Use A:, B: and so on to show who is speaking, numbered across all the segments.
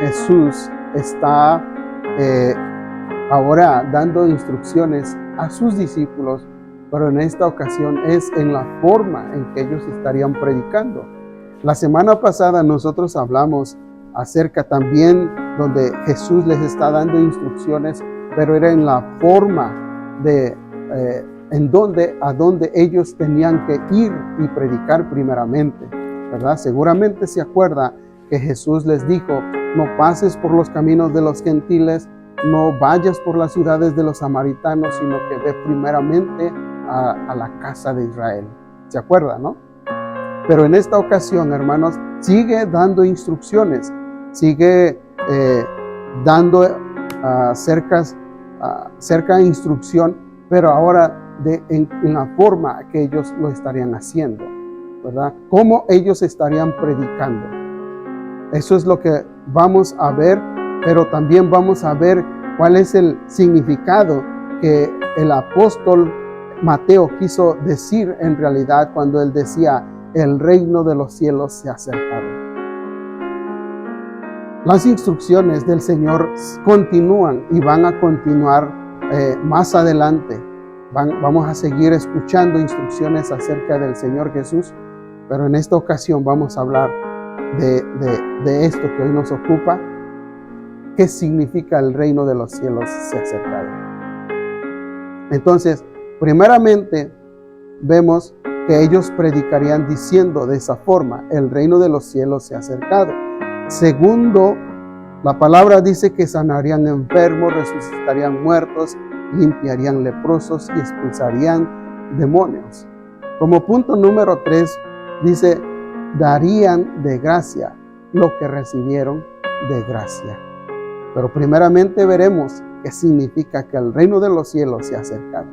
A: Jesús está ahora dando instrucciones a sus discípulos, pero en esta ocasión es en la forma en que ellos estarían predicando. La semana pasada nosotros hablamos acerca también donde Jesús les está dando instrucciones, pero era en la forma de a donde ellos tenían que ir y predicar primeramente, ¿verdad? Seguramente se acuerda que Jesús les dijo: no pases por los caminos de los gentiles, no vayas por las ciudades de los samaritanos, sino que ve primeramente a la casa de Israel. ¿Se acuerda, no? Pero en esta ocasión, hermanos, sigue dando instrucciones, sigue dando cerca instrucción, pero ahora en la forma que ellos lo estarían haciendo, ¿verdad? Cómo ellos estarían predicando. Eso es lo que vamos a ver, pero también vamos a ver cuál es el significado que el apóstol Mateo quiso decir en realidad cuando él decía: el reino de los cielos se ha acercado. Las instrucciones del Señor continúan y van a continuar más adelante. Vamos a seguir escuchando instrucciones acerca del Señor Jesús, pero en esta ocasión vamos a hablar de esto que hoy nos ocupa. ¿Qué significa el reino de los cielos se ha acercado? Entonces, primeramente vemos que ellos predicarían diciendo de esa forma: el reino de los cielos se ha acercado. Segundo, la palabra dice que sanarían enfermos, resucitarían muertos, limpiarían leprosos y expulsarían demonios. Como punto número 3, dice: darían de gracia lo que recibieron de gracia. Pero primeramente veremos qué significa que el reino de los cielos se ha acercado.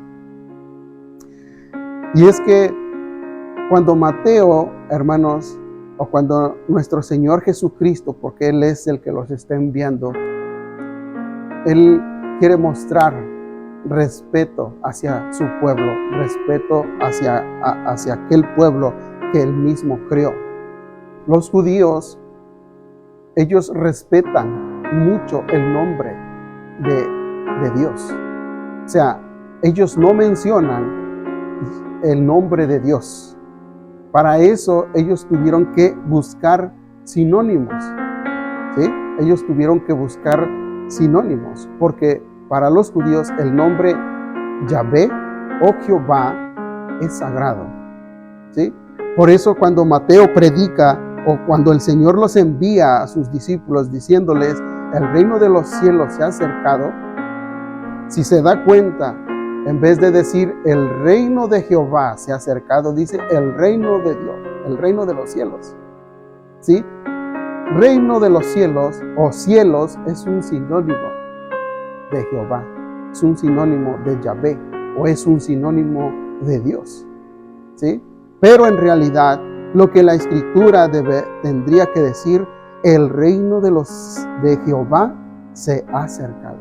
A: Y es que cuando Mateo, hermanos, o cuando nuestro Señor Jesucristo, porque Él es el que los está enviando, Él quiere mostrar respeto hacia su pueblo, respeto hacia aquel pueblo que Él mismo creó. Los judíos, ellos respetan mucho el nombre de Dios. O sea, ellos no mencionan el nombre de Dios. Para eso ellos tuvieron que buscar sinónimos, ¿sí? Ellos tuvieron que buscar sinónimos, porque para los judíos el nombre Yahvé o Jehová es sagrado, ¿sí? Por eso cuando Mateo predica, o cuando el Señor los envía a sus discípulos diciéndoles: el reino de los cielos se ha acercado, si se da cuenta, en vez de decir el reino de Jehová se ha acercado, dice el reino de Dios, el reino de los cielos, ¿sí? Reino de los cielos o cielos es un sinónimo de Jehová, es un sinónimo de Yahvé, o es un sinónimo de Dios, ¿sí? Pero en realidad lo que la Escritura tendría que decir: el reino de Jehová se ha acercado.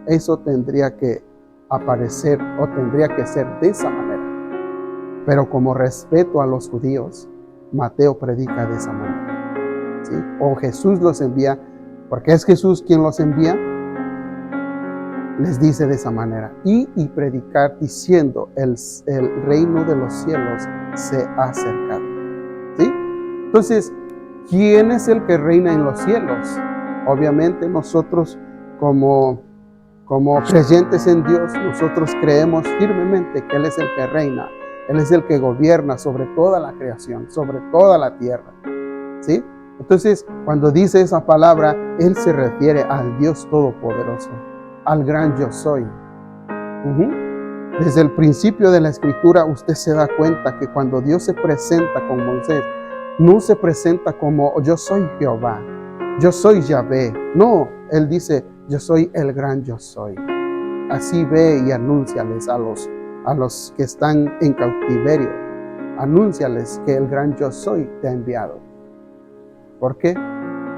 A: Eso tendría que aparecer, o tendría que ser de esa manera. Pero como respeto a los judíos, Mateo predica de esa manera, ¿sí? O Jesús los envía, porque es Jesús quien los envía, les dice de esa manera: y predicar diciendo el reino de los cielos se ha acercado, ¿sí? Entonces, ¿quién es el que reina en los cielos? Obviamente nosotros como creyentes en Dios, nosotros creemos firmemente que Él es el que reina, Él es el que gobierna sobre toda la creación, sobre toda la tierra, ¿sí? Entonces, cuando dice esa palabra, Él se refiere al Dios Todopoderoso, al gran yo soy. Desde el principio de la Escritura, usted se da cuenta que cuando Dios se presenta con Moisés, no se presenta como: yo soy Jehová, yo soy Yahvé. No, Él dice: yo soy el gran yo soy. Así ve y anúnciales a los que están en cautiverio. Anúnciales que el gran yo soy te ha enviado. ¿Por qué?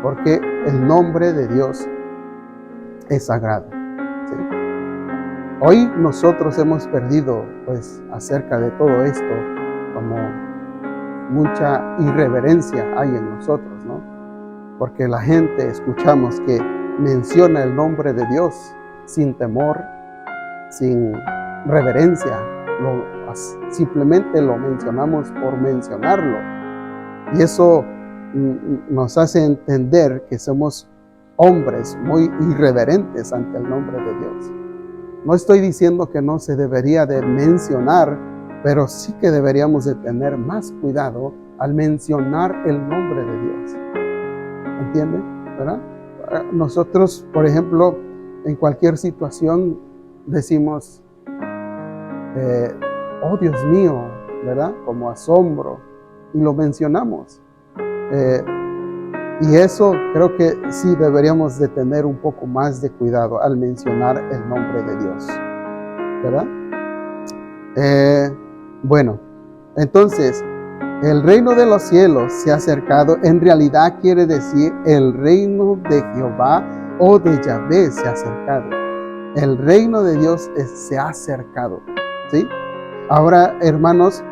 A: Porque el nombre de Dios es sagrado, ¿sí? Hoy nosotros hemos perdido, pues, acerca de todo esto, como mucha irreverencia hay en nosotros, ¿no? porque la gente escuchamos que menciona el nombre de Dios sin temor, sin reverencia, simplemente lo mencionamos por mencionarlo. Y eso nos hace entender que somos hombres muy irreverentes ante el nombre de Dios. No estoy diciendo que no se debería de mencionar, pero sí que deberíamos de tener más cuidado al mencionar el nombre de Dios. ¿Entiende? ¿Verdad? Nosotros, por ejemplo, en cualquier situación decimos, oh Dios mío, ¿verdad? Como asombro, y lo mencionamos. Y eso creo que sí deberíamos de tener un poco más de cuidado al mencionar el nombre de Dios, ¿verdad? Bueno, entonces, el reino de los cielos se ha acercado. En realidad quiere decir el reino de Jehová o de Yahvé se ha acercado. El reino de Dios se ha acercado, ¿sí? Ahora, hermanos,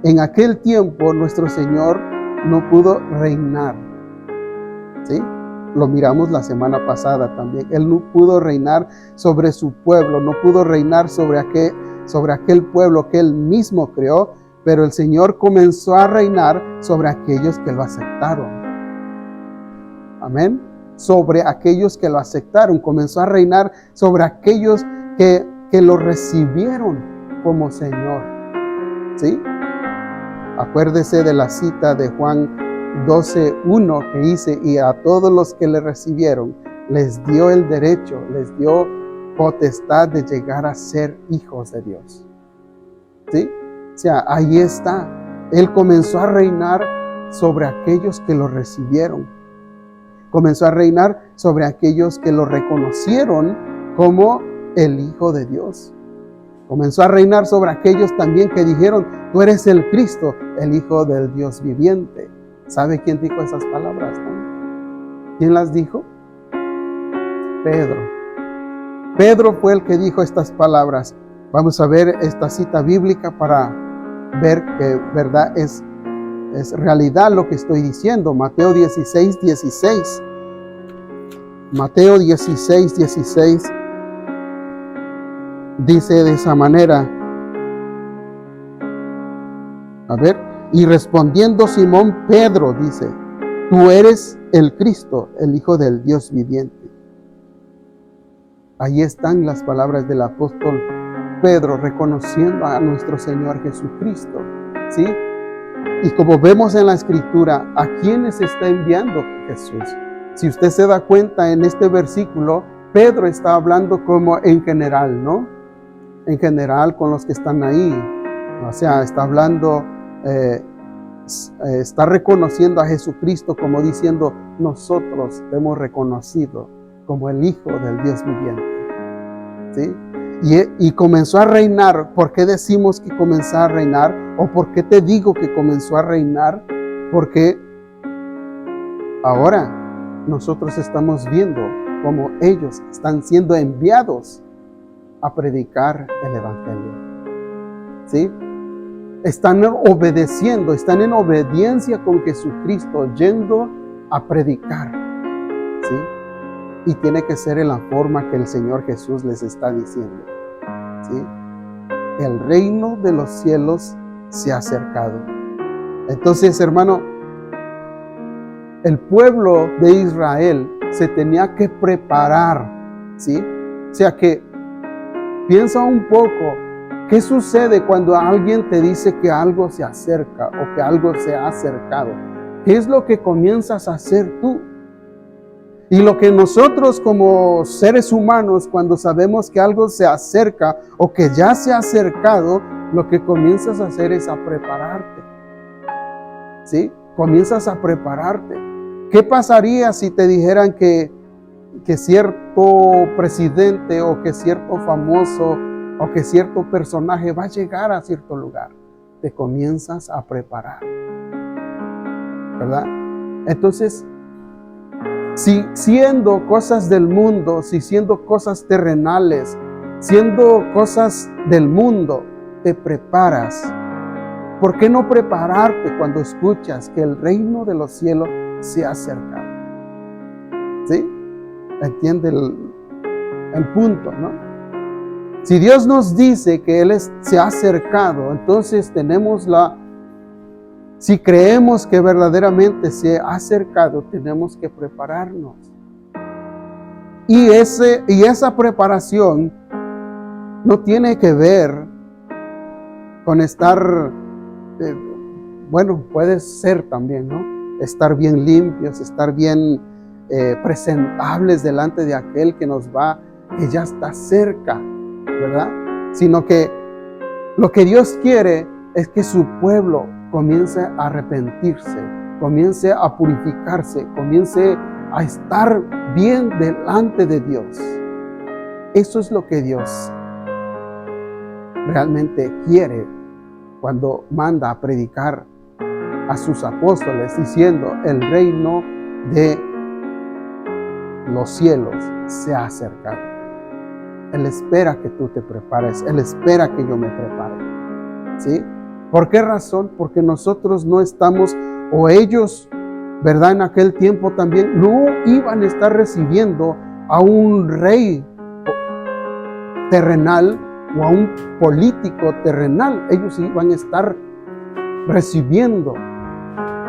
A: en aquel tiempo nuestro Señor no pudo reinar, ¿sí? Lo miramos la semana pasada también. Él no pudo reinar sobre su pueblo, no pudo reinar sobre aquel pueblo que Él mismo creó, pero el Señor comenzó a reinar sobre aquellos que lo aceptaron. Amén. Sobre aquellos que lo aceptaron. Comenzó a reinar sobre aquellos que lo recibieron como Señor, ¿sí? Acuérdese de la cita de Juan 12:1 que dice, y a todos los que le recibieron, les dio el derecho, les dio potestad de llegar a ser hijos de Dios. ¿Sí? O sea, ahí está. Él comenzó a reinar sobre aquellos que lo recibieron. Comenzó a reinar sobre aquellos que lo reconocieron como el Hijo de Dios. Comenzó a reinar sobre aquellos también que dijeron, tú eres el Cristo, el Hijo del Dios viviente. ¿Sabe quién dijo esas palabras, no? ¿Quién las dijo? Pedro. Pedro fue el que dijo estas palabras. Vamos a ver esta cita bíblica para ver que verdad es realidad lo que estoy diciendo. Mateo 16:16. Mateo 16:16 dice de esa manera. A ver, y respondiendo Simón Pedro dice, tú eres el Cristo, el Hijo del Dios viviente. Ahí están las palabras del apóstol Pedro reconociendo a nuestro Señor Jesucristo, ¿sí? Y como vemos en la Escritura, ¿a quiénes está enviando Jesús? Si usted se da cuenta en este versículo, Pedro está hablando como en general, ¿no? En general con los que están ahí. O sea, está hablando, está reconociendo a Jesucristo como diciendo, nosotros te hemos reconocido como el Hijo del Dios viviente, ¿sí? Y comenzó a reinar. ¿Por qué decimos que comenzó a reinar? ¿O por qué te digo que comenzó a reinar? Porque ahora nosotros estamos viendo cómo ellos están siendo enviados a predicar el Evangelio, ¿sí? Están obedeciendo, están en obediencia con Jesucristo, yendo a predicar, ¿sí? Y tiene que ser en la forma que el Señor Jesús les está diciendo, ¿sí? El reino de los cielos se ha acercado. Entonces, hermano, el pueblo de Israel se tenía que preparar, ¿sí? O sea que piensa un poco, ¿qué sucede cuando alguien te dice que algo se acerca o que algo se ha acercado? ¿Qué es lo que comienzas a hacer tú? Y lo que nosotros como seres humanos, cuando sabemos que algo se acerca o que ya se ha acercado, lo que comienzas a hacer es a prepararte, ¿sí? Comienzas a prepararte. ¿Qué pasaría si te dijeran que cierto presidente o que cierto famoso o que cierto personaje va a llegar a cierto lugar? Te comienzas a preparar, ¿verdad? Entonces, si siendo cosas del mundo, si siendo cosas terrenales, siendo cosas del mundo, te preparas, ¿por qué no prepararte cuando escuchas que el reino de los cielos se ha acercado. ¿Sí? ¿Entiende el punto, no? Si Dios nos dice que Él se ha acercado, entonces si creemos que verdaderamente se ha acercado, tenemos que prepararnos. Y esa preparación no tiene que ver con estar, puede ser también, ¿no? Estar bien limpios, estar bien presentables delante de aquel que ya está cerca, ¿verdad? Sino que lo que Dios quiere es que su pueblo comience a arrepentirse, comience a purificarse, comience a estar bien delante de Dios. Eso es lo que Dios realmente quiere cuando manda a predicar a sus apóstoles diciendo: el reino de los cielos se ha acercado. Él espera que tú te prepares, Él espera que yo me prepare. ¿Sí? ¿Por qué razón? Porque nosotros no estamos, o ellos, ¿verdad? En aquel tiempo también no iban a estar recibiendo a un rey terrenal o a un político terrenal. Ellos iban a estar recibiendo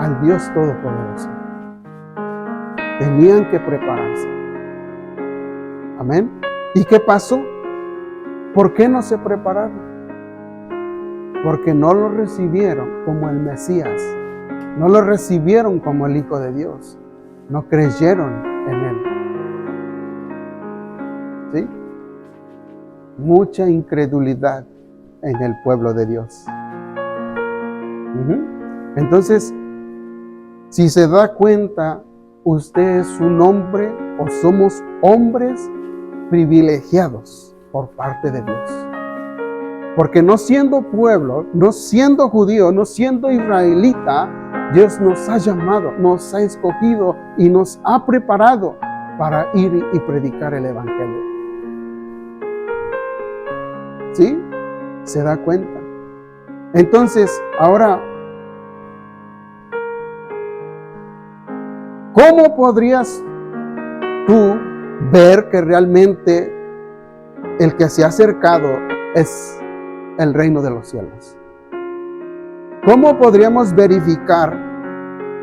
A: al Dios Todopoderoso. Tenían que prepararse. Amén. ¿Y qué pasó? ¿Por qué no se prepararon? Porque no lo recibieron como el Mesías. No lo recibieron como el Hijo de Dios. No creyeron en Él. ¿Sí? Mucha incredulidad en el pueblo de Dios. Entonces, si se da cuenta, usted es un hombre o somos hombres privilegiados por parte de Dios. Porque no siendo pueblo, no siendo judío, no siendo israelita, Dios nos ha llamado, nos ha escogido y nos ha preparado para ir y predicar el Evangelio. ¿Sí? ¿Se da cuenta? Entonces, ahora, ¿cómo podrías tú ver que realmente el que se ha acercado es el reino de los cielos? ¿Cómo podríamos verificar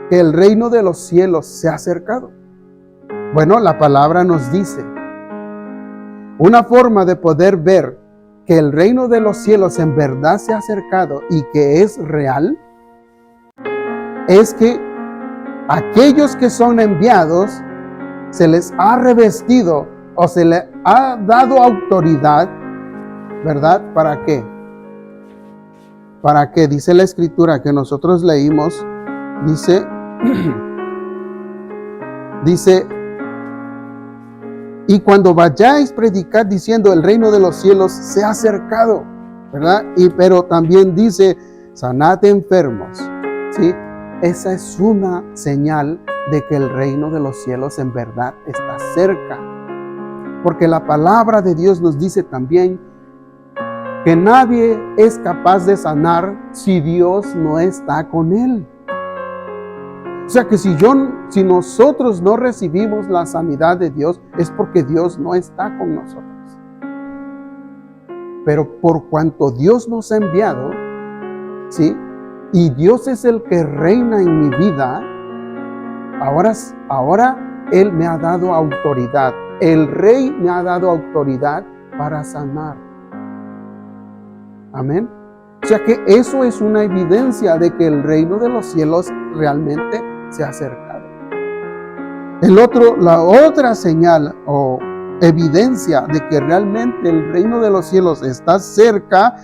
A: que el reino de los cielos se ha acercado? Bueno, la palabra nos dice, una forma de poder ver que el reino de los cielos en verdad se ha acercado y que es real, es que aquellos que son enviados se les ha revestido o se les ha dado autoridad, ¿verdad? ¿Para qué? Para que dice la escritura que nosotros leímos, dice, y cuando vayáis a predicar diciendo el reino de los cielos se ha acercado, ¿verdad? Pero también dice, sanad enfermos, ¿sí? Esa es una señal de que el reino de los cielos en verdad está cerca. Porque la palabra de Dios nos dice también que nadie es capaz de sanar si Dios no está con él. O sea que si nosotros no recibimos la sanidad de Dios, es porque Dios no está con nosotros. Pero por cuanto Dios nos ha enviado, ¿sí? Y Dios es el que reina en mi vida, ahora Él me ha dado autoridad. El Rey me ha dado autoridad para sanar. Amén. O sea que eso es una evidencia de que el reino de los cielos realmente se ha acercado. La otra señal o evidencia de que realmente el reino de los cielos está cerca,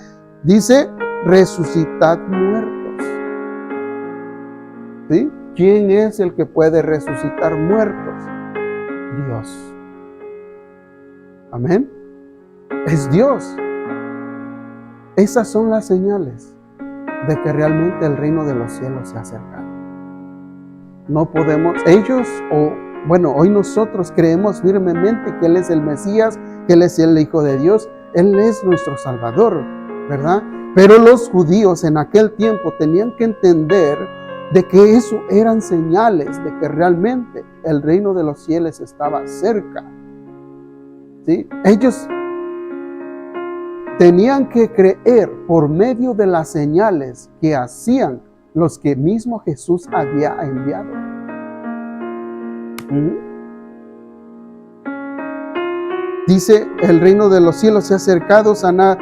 A: dice, resucitad muertos. ¿Sí? ¿Quién es el que puede resucitar muertos? Dios. Amén. Es Dios. Esas son las señales de que realmente el reino de los cielos se ha acercado. No podemos, hoy nosotros creemos firmemente que Él es el Mesías, que Él es el Hijo de Dios, Él es nuestro Salvador, ¿verdad? Pero los judíos en aquel tiempo tenían que entender de que eso eran señales de que realmente el reino de los cielos estaba cerca. ¿Sí? Ellos tenían que creer por medio de las señales que hacían los que mismo Jesús había enviado. Dice, el reino de los cielos se ha acercado, sanar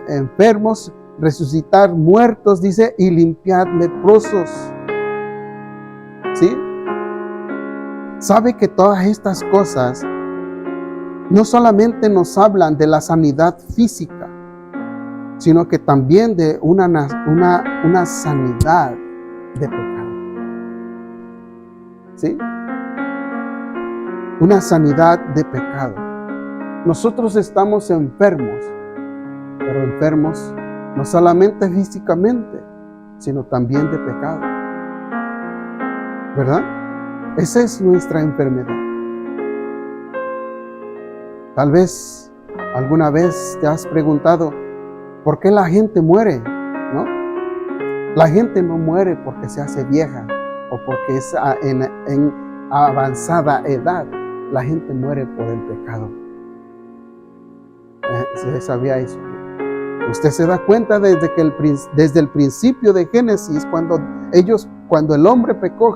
A: enfermos, resucitar muertos, dice, y limpiar leprosos. ¿Sí? Sabe que todas estas cosas no solamente nos hablan de la sanidad física, sino que también de una sanidad de pecado. ¿Sí? Una sanidad de pecado. Nosotros estamos enfermos, pero enfermos no solamente físicamente, sino también de pecado. ¿Verdad? Esa es nuestra enfermedad. Tal vez alguna vez te has preguntado, ¿por qué la gente muere? ¿No? La gente no muere porque se hace vieja o porque es en avanzada edad. La gente muere por el pecado. ¿Se sabía eso? Usted se da cuenta desde el principio de Génesis, cuando el hombre pecó,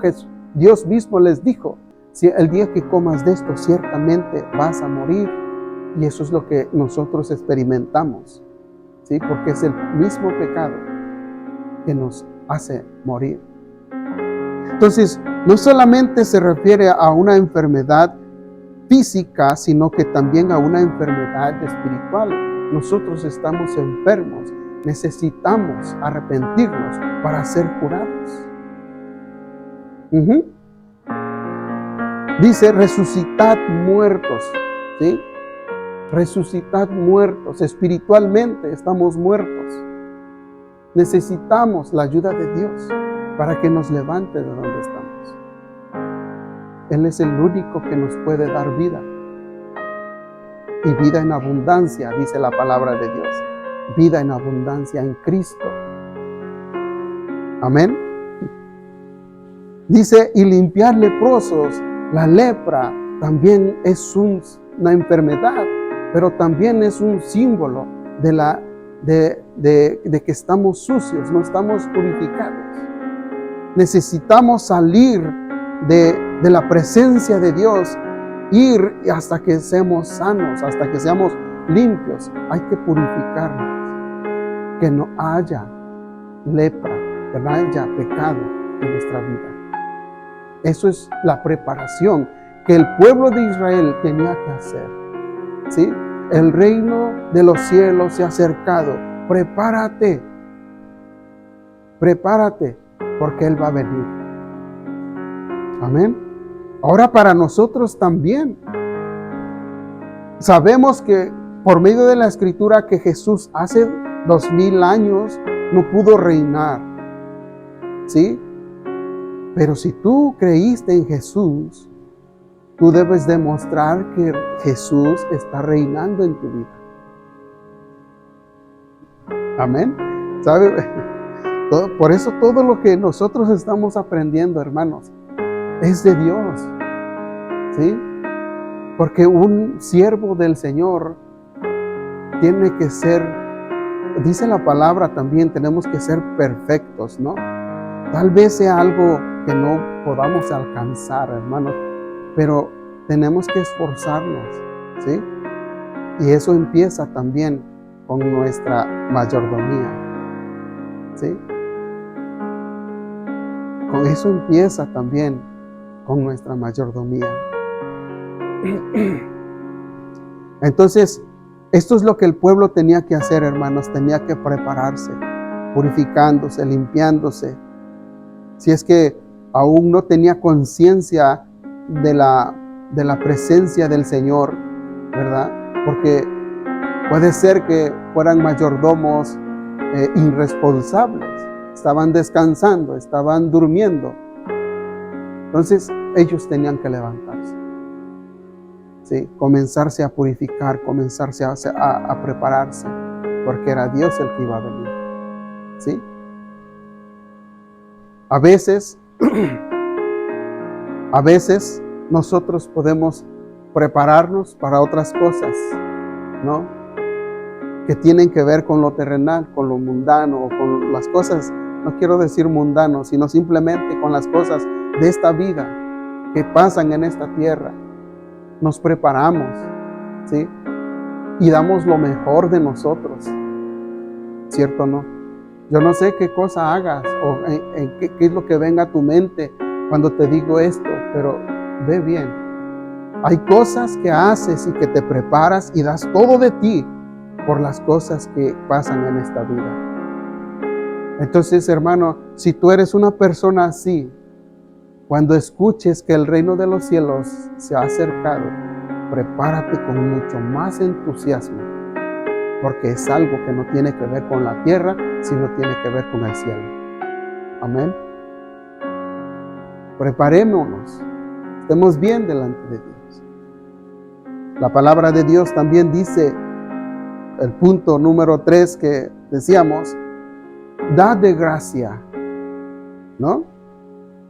A: Dios mismo les dijo, si el día que comas de esto, ciertamente vas a morir. Y eso es lo que nosotros experimentamos, ¿sí? Porque es el mismo pecado que nos hace morir. Entonces, no solamente se refiere a una enfermedad física, sino que también a una enfermedad espiritual. Nosotros estamos enfermos, necesitamos arrepentirnos para ser curados. Dice, resucitad muertos, ¿sí? Resucitad muertos, espiritualmente estamos muertos. Necesitamos la ayuda de Dios para que nos levante de donde estamos. Él es el único que nos puede dar vida. Y vida en abundancia, dice la palabra de Dios. Vida en abundancia en Cristo. Amén. Dice, y limpiar leprosos. La lepra también es una enfermedad, pero también es un símbolo de que estamos sucios, no estamos purificados. Necesitamos salir de la presencia de Dios, ir hasta que seamos sanos, hasta que seamos limpios. Hay que purificarnos, que no haya lepra, que no haya pecado en nuestra vida. Eso es la preparación que el pueblo de Israel tenía que hacer. ¿Sí? El reino de los cielos se ha acercado. Prepárate. Prepárate, porque Él va a venir. Amén. Ahora para nosotros también. Sabemos que por medio de la Escritura que Jesús hace 2000 años no pudo reinar. ¿Sí? Pero si tú creíste en Jesús, tú debes demostrar que Jesús está reinando en tu vida. Amén. ¿Sabe? Por eso todo lo que nosotros estamos aprendiendo, hermanos, es de Dios. ¿Sí? Porque un siervo del Señor tiene que ser, dice la palabra también, tenemos que ser perfectos, ¿no? Tal vez sea algo que no podamos alcanzar, hermanos, pero tenemos que esforzarnos, ¿sí? Y eso empieza también con nuestra mayordomía, ¿sí? Con eso empieza también con nuestra mayordomía. Entonces, esto es lo que el pueblo tenía que hacer, hermanos. Tenía que prepararse, purificándose, limpiándose. Si es que aún no tenía conciencia de la presencia del Señor, ¿verdad? Porque puede ser que fueran mayordomos irresponsables. Estaban descansando, estaban durmiendo. Entonces, ellos tenían que levantarse. ¿Sí? Comenzarse a purificar, comenzarse a prepararse, porque era Dios el que iba a venir. ¿Sí? A veces, a veces nosotros podemos prepararnos para otras cosas, ¿no? Que tienen que ver con lo terrenal, con lo mundano, o con las cosas, no quiero decir mundano, sino simplemente con las cosas de esta vida que pasan en esta tierra. Nos preparamos, ¿sí? Y damos lo mejor de nosotros, ¿cierto o no? Yo no sé qué cosa hagas o qué es lo que venga a tu mente cuando te digo esto, pero ve bien. Hay cosas que haces y que te preparas y das todo de ti por las cosas que pasan en esta vida. Entonces, hermano, si tú eres una persona así, cuando escuches que el reino de los cielos se ha acercado, prepárate con mucho más entusiasmo, porque es algo que no tiene que ver con la tierra, sino tiene que ver con el cielo. Amén. Preparémonos, estemos bien delante de Dios. La palabra de Dios también dice, el punto número 3 que decíamos, da de gracia, ¿no?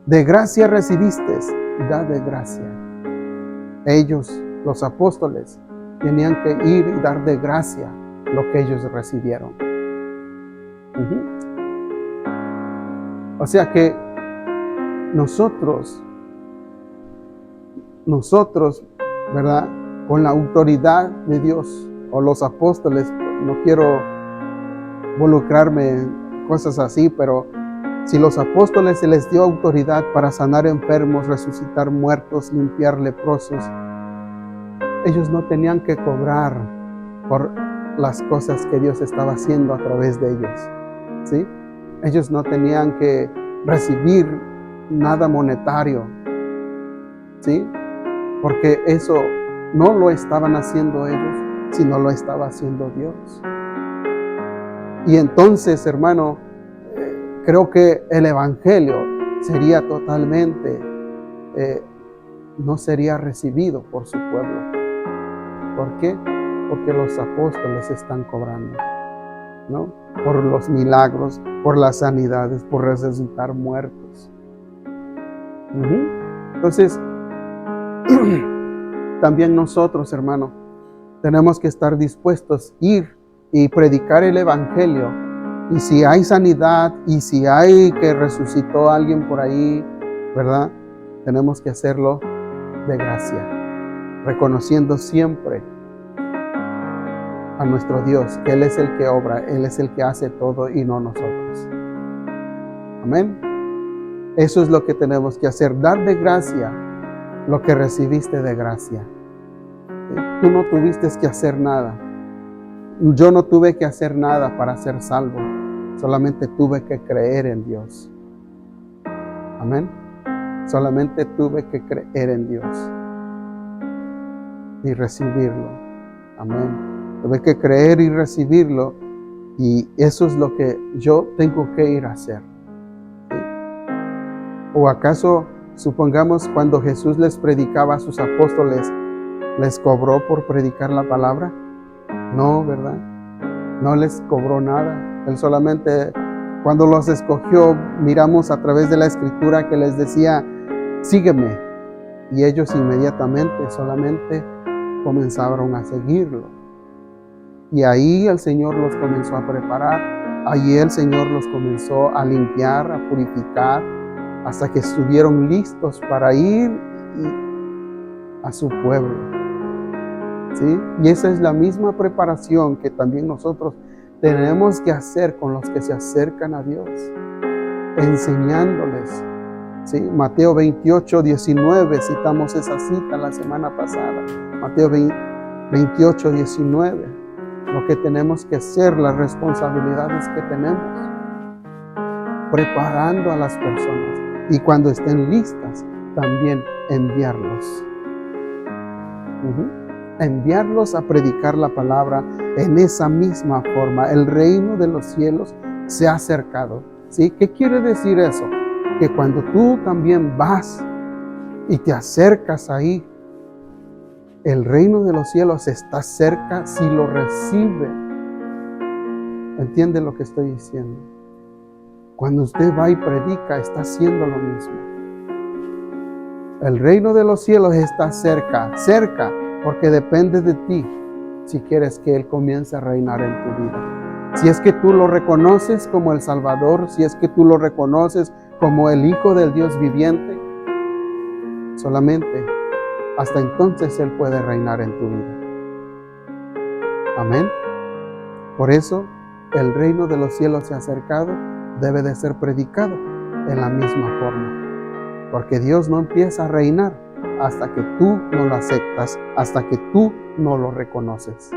A: De gracia recibiste, da de gracia. Ellos, los apóstoles, tenían que ir y dar de gracia lo que ellos recibieron. O sea que nosotros, ¿verdad? Con la autoridad de Dios, o los apóstoles, no quiero involucrarme en cosas así, pero si los apóstoles se les dio autoridad para sanar enfermos, resucitar muertos, limpiar leprosos, ellos no tenían que cobrar por las cosas que Dios estaba haciendo a través de ellos, ¿sí? Ellos no tenían que recibir nada monetario, ¿sí? Porque eso no lo estaban haciendo ellos, sino lo estaba haciendo Dios. Y entonces, hermano, creo que el evangelio sería totalmente, no sería recibido por su pueblo. ¿Por qué? Porque los apóstoles están cobrando, ¿no? Por los milagros, por las sanidades, por resucitar muertos. Entonces, también nosotros, hermano, tenemos que estar dispuestos a ir y predicar el evangelio. Y si hay sanidad, y si hay que resucitó a alguien por ahí, ¿verdad? Tenemos que hacerlo de gracia, reconociendo siempre a nuestro Dios, que Él es el que obra, Él es el que hace todo y no nosotros. Amén. Eso es lo que tenemos que hacer, dar de gracia lo que recibiste de gracia. Tú no tuviste que hacer nada. Yo no tuve que hacer nada para ser salvo. Solamente tuve que creer en Dios. Amén. Solamente tuve que creer en Dios y recibirlo. Amén. Tuve que creer y recibirlo, y eso es lo que yo tengo que ir a hacer. ¿Sí? ¿O acaso, supongamos, cuando Jesús les predicaba a sus apóstoles, les cobró por predicar la palabra? No, ¿verdad? No les cobró nada. Él solamente, cuando los escogió, miramos a través de la Escritura que les decía, sígueme. Y ellos inmediatamente solamente comenzaron a seguirlo. Y ahí el Señor los comenzó a preparar. Ahí el Señor los comenzó a limpiar, a purificar, hasta que estuvieron listos para ir a su pueblo. ¿Sí? Y esa es la misma preparación que también nosotros tenemos que hacer con los que se acercan a Dios, enseñándoles. ¿Sí? Mateo 28, 19, citamos esa cita la semana pasada. Mateo 28, 19. Lo que tenemos que hacer, las responsabilidades que tenemos, preparando a las personas, y cuando estén listas, también enviarlos. Enviarlos a predicar la palabra en esa misma forma. El reino de los cielos se ha acercado. ¿Sí? ¿Qué quiere decir eso? Que cuando tú también vas y te acercas ahí, el reino de los cielos está cerca si lo recibe. ¿Entiende lo que estoy diciendo? Cuando usted va y predica, está haciendo lo mismo. El reino de los cielos está cerca, porque depende de ti si quieres que Él comience a reinar en tu vida. Si es que tú lo reconoces como el Salvador, si es que tú lo reconoces como el Hijo del Dios viviente, solamente hasta entonces Él puede reinar en tu vida. Amén. Por eso, el reino de los cielos se ha acercado, debe de ser predicado en la misma forma. Porque Dios no empieza a reinar hasta que tú no lo aceptas, hasta que tú no lo reconoces.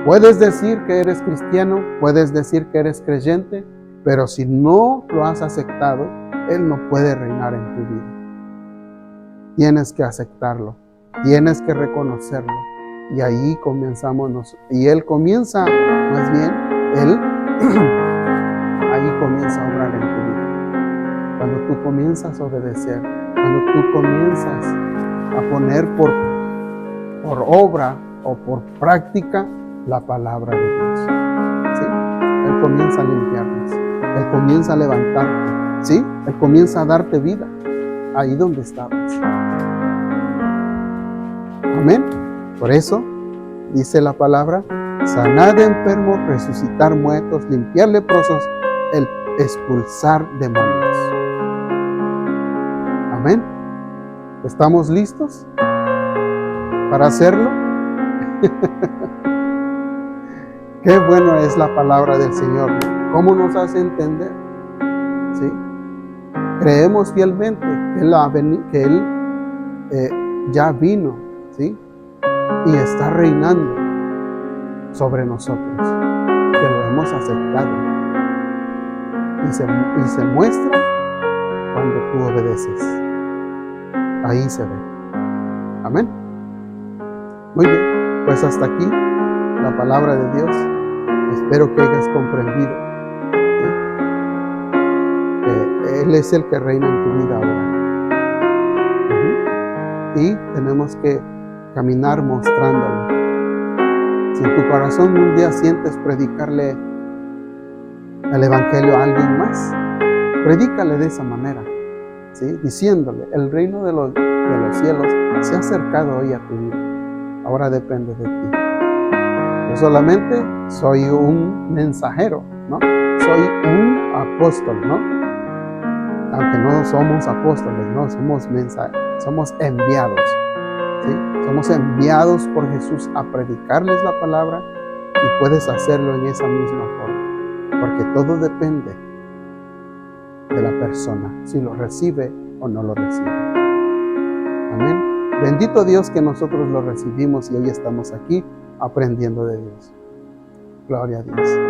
A: Puedes decir que eres cristiano, puedes decir que eres creyente, pero si no lo has aceptado, Él no puede reinar en tu vida. Tienes que aceptarlo, tienes que reconocerlo. Y ahí comenzamos, y Él comienza, más bien, Él ahí comienza a obrar en tu vida. Cuando tú comienzas a obedecer, cuando tú comienzas a poner por obra o por práctica la palabra de Dios. ¿Sí? Él comienza a limpiarnos, Él comienza a levantarte, ¿sí? Él comienza a darte vida ahí donde estabas. Amén. Por eso dice la palabra: sanar enfermos, resucitar muertos, limpiar leprosos, el expulsar demonios. Amén. ¿Estamos listos para hacerlo? Qué bueno es la palabra del Señor. ¿Cómo nos hace entender? ¿Sí? Creemos fielmente que Él ya vino, ¿sí? Y está reinando sobre nosotros, que lo hemos aceptado. Y se muestra cuando tú obedeces. Ahí se ve. Amén. Muy bien, pues hasta aquí la palabra de Dios. Espero que hayas comprendido que Él es el que reina en tu vida ahora. Y tenemos que caminar mostrándolo. Si en tu corazón un día sientes predicarle el evangelio a alguien más, predícale de esa manera, ¿sí? Diciéndole: el reino de los cielos se ha acercado hoy a tu vida. Ahora depende de ti. Yo solamente soy un mensajero, ¿no? Soy un apóstol, ¿no? Aunque no somos apóstoles, no, somos enviados, ¿sí? Somos enviados por Jesús a predicarles la palabra, y puedes hacerlo en esa misma forma, porque todo depende de la persona, si lo recibe o no lo recibe. Amén. Bendito Dios que nosotros lo recibimos y hoy estamos aquí aprendiendo de Dios. Gloria a Dios.